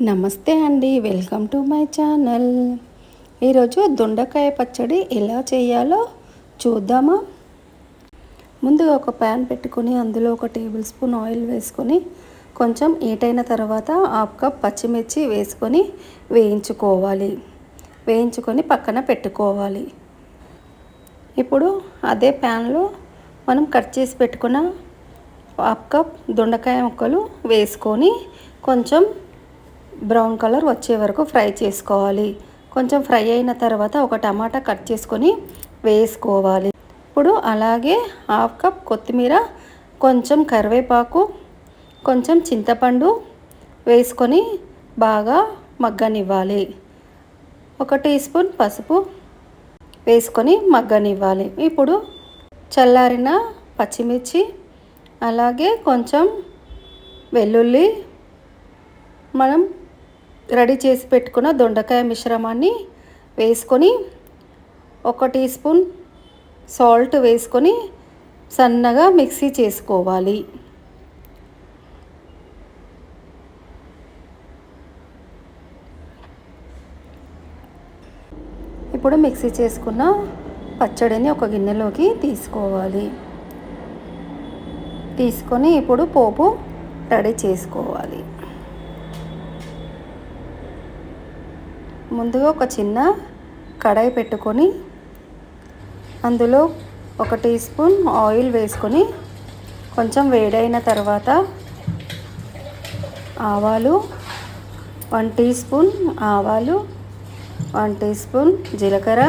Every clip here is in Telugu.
నమస్తే అండి, వెల్కమ్ టు మై ఛానల్. ఈరోజు దొండకాయ పచ్చడి ఎలా చేయాలో చూద్దామా. ముందుగా ఒక ప్యాన్ పెట్టుకొని అందులో 1 టేబుల్ స్పూన్ ఆయిల్ వేసుకొని కొంచెం హీట్ అయిన తర్వాత 1/2 కప్ పచ్చిమిర్చి వేసుకొని వేయించుకొని పక్కన పెట్టుకోవాలి. ఇప్పుడు అదే ప్యాన్లో మనం కట్ చేసి పెట్టుకున్న 1/2 కప్ దొండకాయ ముక్కలు వేసుకొని కొంచెం బ్రౌన్ కలర్ వచ్చే వరకు ఫ్రై చేసుకోవాలి. కొంచెం ఫ్రై అయిన తర్వాత ఒక టమాటా కట్ చేసుకొని వేసుకోవాలి. ఇప్పుడు అలాగే 1/2 కప్ కొత్తిమీర, కొంచెం కరివేపాకు, కొంచెం చింతపండు వేసుకొని బాగా మగ్గనివ్వాలి. 1 టీ స్పూన్ పసుపు వేసుకొని మగ్గనివ్వాలి. ఇప్పుడు చల్లారిన పచ్చిమిర్చి అలాగే కొంచెం వెల్లుల్లి, మనం రెడీ చేసి పెట్టుకున్న దొండకాయ మిశ్రమాన్ని వేసుకొని 1 టీ స్పూన్ సాల్ట్ వేసుకొని సన్నగా మిక్సీ చేసుకోవాలి. ఇప్పుడు మిక్సీ చేసుకున్న పచ్చడిని ఒక గిన్నెలోకి తీసుకొని ఇప్పుడు పోపు రెడీ చేసుకోవాలి. ముందుగా ఒక చిన్న కడాయి పెట్టుకొని అందులో 1 టీ స్పూన్ ఆయిల్ వేసుకొని కొంచెం వేడైన తర్వాత ఆవాలు, 1 టీ స్పూన్ ఆవాలు, 1 టీ స్పూన్ జీలకర్ర,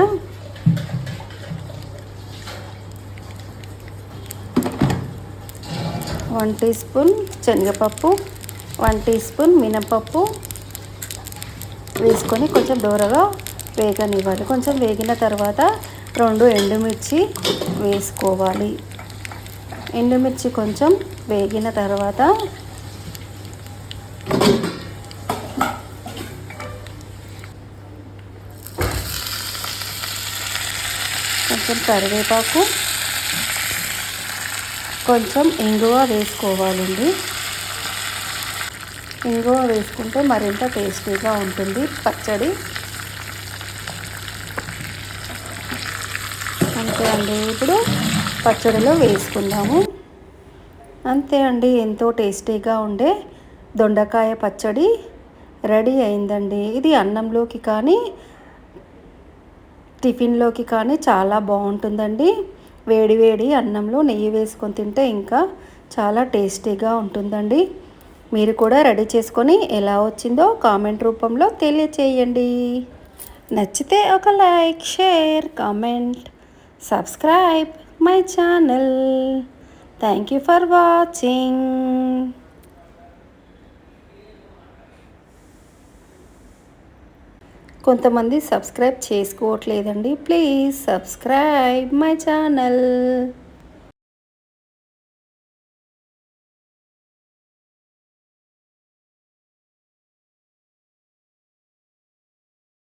1 టీ స్పూన్ శనగపప్పు, 1 టీ స్పూన్ మినపప్పు వేసుకొని కొంచెం దూరగా వేగనివ్వాలి. కొంచెం వేగిన తర్వాత 2 ఎండుమిర్చి వేసుకోవాలి. ఎండుమిర్చి కొంచెం వేగిన తర్వాత కొంచెం కరివేపాకు, కొంచెం ఇంగువ వేసుకోవాలండి. ఇంగువ వేసుకుంటే మరింత టేస్టీగా ఉంటుంది పచ్చడి. అంతే అండి, ఇప్పుడు పచ్చడిలో వేసుకుందాము. అంతే అండి, ఎంతో టేస్టీగా ఉండే దొండకాయ పచ్చడి రెడీ అయిందండి. ఇది అన్నంలోకి కానీ టిఫిన్లోకి కానీ చాలా బాగుంటుందండి. వేడి అన్నంలో నెయ్యి వేసుకొని తింటే ఇంకా చాలా టేస్టీగా ఉంటుందండి. మీరు కూడా రెడీ చేసుకొని ఎలా వచ్చిందో కామెంట్ రూపంలో తెలియచేయండి. నచ్చితే ఒక like, share, comment, subscribe my channel. Thank you for watching. కొంతమంది సబ్స్క్రైబ్ చేసుకోవట్లేదండి. Please subscribe my channel.